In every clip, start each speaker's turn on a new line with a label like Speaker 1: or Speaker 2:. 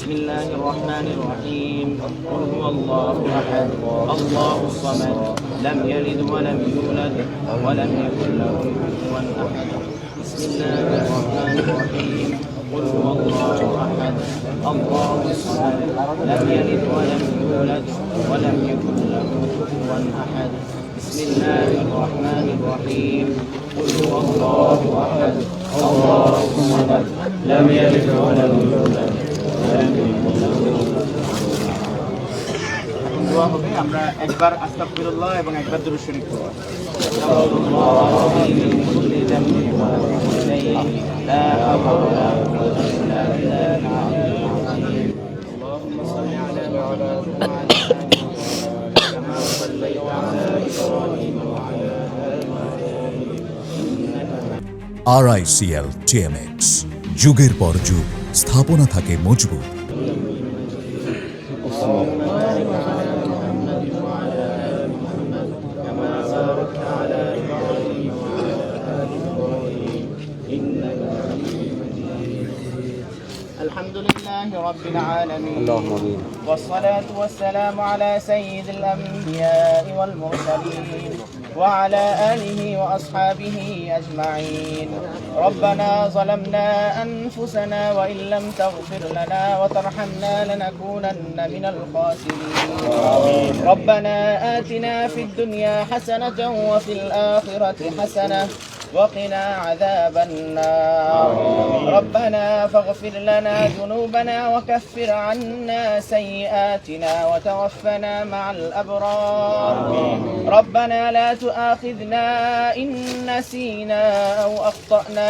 Speaker 1: بسم الله الرحمن الرحيم قل هو الله أحد الله الصمد لم يلد ولم يولد ولم يكن له كفوا أحد بسم الله الرحمن الرحيم قل هو الله أحد الله الصمد لم يلد ولم يولد ولم يكن له كفوا أحد بسم الله الرحمن الرحيم قل هو الله أحد الله الصمد لم يلد ولم يولد ولم يكن له দোয়া হবে। আমরা একবার আস্তাগফিরুল্লাহ এবং একবার দুরূদ শরীফ পড়ব। اللهم صل على محمد وعلى آل محمد كما صليت على إبراهيم وعلى آل إبراهيم إنك
Speaker 2: RICL TMX যুগের পর যুগ স্থাপনা থাকে মজবুত।
Speaker 1: الحمد لله رب العالمين والصلاة والسلام على سيد الأنبياء والمرسلين وعلى آله وأصحابه أجمعين ربنا ظلمنا أنفسنا وإن لم تغفر لنا وترحمنا لنكونن من الخاسرين ربنا آتنا في الدنيا حسنة وفي الآخرة حسنة وقنا عذاب النار ربنا فاغفر لنا ذنوبنا وكفر عنا سيئاتنا وتوفنا مع الأبرار ربنا لا تؤاخذنا إن نسينا أو أخطأنا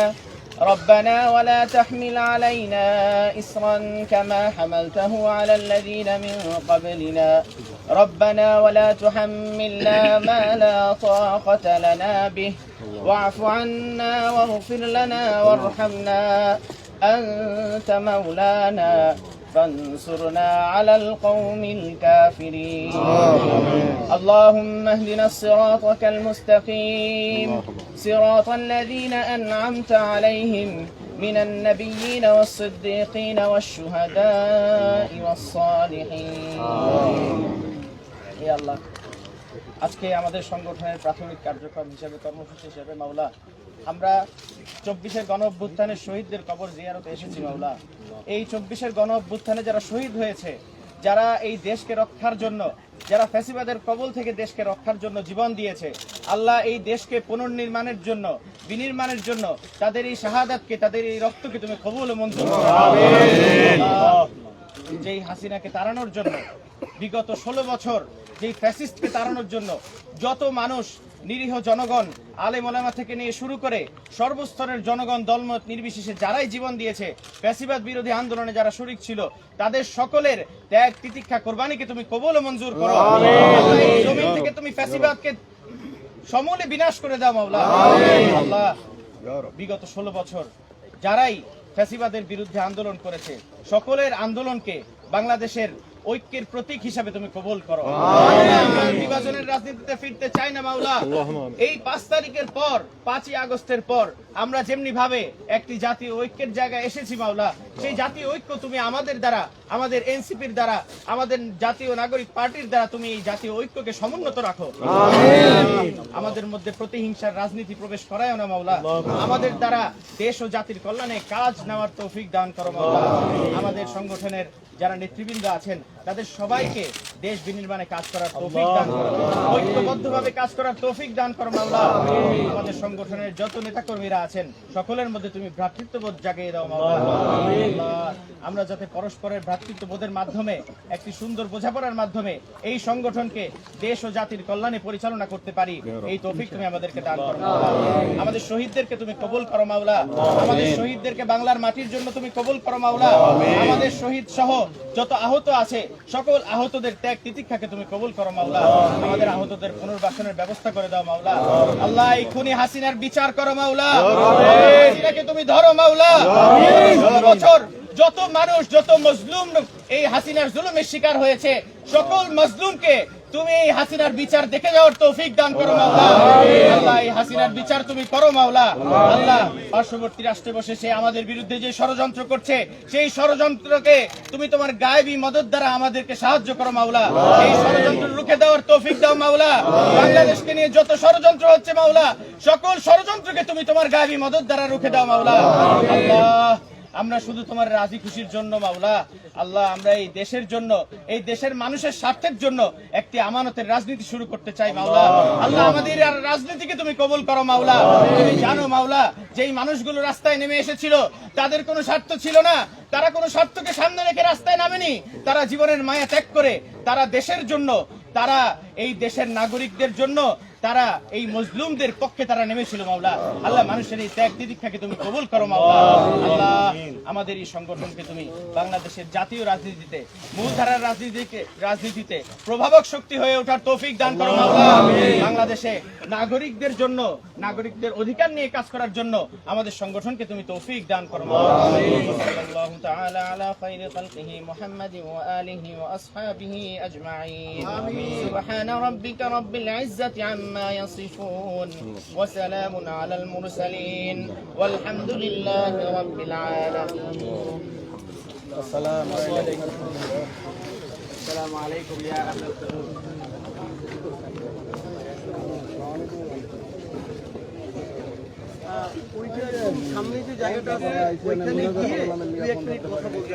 Speaker 1: ربنا ولا تحمل علينا إصرا كما حملته على الذين من قبلنا ربنا ولا تحملنا ما لا طاقة لنا به واعف عنا واغفر لنا وارحمنا أنت مولانا فانصرنا على القوم الكافرين اللهم اهدنا الصراطك المستقيم صراط الذين أنعمت عليهم من النبيين والصديقين والشهداء والصالحين يا الله আজকে আমাদের সংগঠনের প্রাথমিক কার্যক্রম হিসেবে কর্মসূচি হিসেবে মাওলা আমরা 24-এর গণ অভ্যুত্থানের শহীদদের কবর জিয়ারতে এসেছি মাওলা। এই 24-এর গণ অভ্যুত্থানে যারা শহীদ হয়েছে, যারা এই দেশকে রক্ষার জন্য, যারা ফ্যাসিবাদের কবল থেকে দেশকে রক্ষার জন্য জীবন দিয়েছে, আল্লাহ এই দেশকে পুনর্নির্মাণের জন্য, বিনির্মাণের জন্য তাদের এই শাহাদাতকে, তাদের এই রক্তকে তুমি কবুল ও মঞ্জুর করো। যেই হাসিনাকে তাড়ানোর জন্য বিগত 16 বছর, যেই ফ্যাসিস্টকে তাড়ানোর জন্য যত মানুষ, নিরীহ জনগণ, আলেম ওলামা থেকে নিয়ে শুরু করে সর্বস্তরের জনগণ, দলমত নির্বিশেষে যারাই জীবন দিয়েছে, ফ্যাসিবাদ বিরোধী আন্দোলনে যারা শরীক ছিল, তাদের সকলের ত্যাগ, তিতিক্ষা, কোরবানিকে তুমি কবুল ও মঞ্জুর করো। এই জমিন থেকে তুমি ফ্যাসিবাদকে সমূলে বিনাশ করে দাও মাওলা। আল্লাহ, বিগত 16 বছর যারাই ফ্যাসিবাদের বিরুদ্ধে আন্দোলন করেছে, সকলের আন্দোলনকে বাংলাদেশের ঐক্যের প্রতীক হিসাবে তুমি কবুল করো। আমরা নির্বাচনের রাজনীতিতে ফিরতে চাই না মাওলা। এই 5 তারিখের পর, 5ই আগস্টের পর আমরা যেমনি ভাবে একটি জাতীয় ঐক্যের জায়গায় এসেছি মাওলা, সেই জাতীয় ঐক্য তুমি আমাদের দ্বারা, আমাদের এনসিপির দ্বারা, আমাদের জাতীয় নাগরিক পার্টির দ্বারা তুমি এই জাতীয় ঐক্যকে সমুন্নত রাখো। আমাদের মধ্যে প্রতিহিংসার রাজনীতি প্রবেশ করায়ও না মাওলা। আমাদের দ্বারা দেশ ও জাতির কল্যাণে কাজ নেওয়ার তৌফিক দান করো মাওলা। আমাদের সংগঠনের যারা নেতৃবৃন্দ আছেন তাদের সবাইকে দেশ বিনির্মাণে কাজ করার তৌফিক দান করো, ঐক্যবদ্ধভাবে কাজ করার তৌফিক দান করো মাওলা। আমাদের সংগঠনের যত নেতাকর্মীরা আছেন সকলের মধ্যে তুমি ভ্রাতৃত্ববোধ জাগিয়ে দাও মাওলা। আমরা যাতে পরস্পরের ভ্রাতৃত্ববোধের মাধ্যমে, একটি সুন্দর বোঝাপড়ার মাধ্যমে এই সংগঠনকে দেশ ও জাতির কল্যাণে পরিচালনা করতে পারি, এই তৌফিক তুমি আমাদেরকে দান করো মাওলা। আমাদের শহীদদেরকে তুমি কবুল করো মাওলা। আমাদের শহীদদেরকে বাংলার মাটির জন্য তুমি কবুল করো মাওলা। আমাদের শহীদ সহ যত আহত আছে সকল আহতদের ত্যাগ তিতিক্ষাকে তুমি কবুল করো মাওলা। আমাদের আহতদের পুনর্বাসনের ব্যবস্থা করে দাও মাওলা। আল্লাহ, এই খুনি হাসিনার বিচার করো মাওলা। হাসিনাকে তুমি ধরো মাওলা। 16 বছর যত মানুষ, যত মজলুম এই হাসিনার জুলুমের শিকার হয়েছে, সকল মজলুমকে তুমি এই হাসিনার বিচার দেখে যাওয়ার তৌফিক দান করো মাওলা। আল্লাহ এই হাসিনার বিচার তুমি করো মাওলা। আল্লাহ পার্শ্ববর্তী রাষ্ট্রে বসে সে আমাদের বিরুদ্ধে যে ষড়যন্ত্র করছে সেই ষড়যন্ত্রকে তুমি তোমার গায়েবী মদত দ্বারা আমাদেরকে সাহায্য করো মাওলা। এই ষড়যন্ত্র রুখে দেওয়ার তৌফিক দাও মাওলা। বাংলাদেশকে নিয়ে যত ষড়যন্ত্র হচ্ছে মাওলা, সকল ষড়যন্ত্রকে তুমি তোমার গায়েবী মদত দ্বারা রুখে দাও মাওলা। আল্লাহ আমরা শুধু তোমার রাজি খুশির জন্য মাওলা, আল্লাহ আমরা এই দেশের জন্য, এই দেশের মানুষের স্বার্থের জন্য একটি আমানতের রাজনীতি শুরু করতে চাই মাওলা। আল্লাহ আমাদের আর রাজনীতিকে তুমি কবুল করো মাওলা। তুমি জানো মাওলা, যেই মানুষগুলো রাস্তায় নেমে এসেছিল তাদের কোনো স্বার্থ ছিল না, তারা কোনো স্বার্থকে সামনে রেখে রাস্তায় নামেনি, তারা জীবনের মায়া ত্যাগ করে তারা দেশের জন্য, তারা এই দেশের নাগরিকদের জন্য, তারা এই মজলুমদের পক্ষে তারা নেমেছিল মাওলা। আল্লাহ মানুষের এই ত্যাগ তিতিক্ষাকে তুমি কবুল করো মাওলা। আল্লাহ আমাদের এই সংগঠনকে তুমি বাংলাদেশের জাতীয় রাজনীতিতে, মূলধারার রাজনীতিতে প্রভাবক শক্তি হয়ে ওঠার তৌফিক দান করো মাওলা। বাংলাদেশে নাগরিকদের জন্য, নাগরিকদের অধিকার নিয়ে কাজ করার জন্য আমাদের সংগঠনকে তুমি তৌফিক দান করো মাওলা। সাল্লাল্লাহু তাআলা আলা খায়রি খালকিহি মুহাম্মাদিন ওয়া আলিহি ওয়া আসহাবিহি আজমাইন। সুবহানা রাব্বিকা রাব্বিল ইজ্জাতি আম্মা ইয়াসিফুন ওয়া সালামুন আলাল মুরসালিন ওয়ালহামদুলিল্লাহি রাব্বিল আলামিন। আসসালামু আলাইকুম। আসসালামু আলাইকুম ইয়া আহলাল
Speaker 3: সামনে যে জায়গাটা আছে ওইখানে গিয়ে 2-1 মিনিট কথা বলতে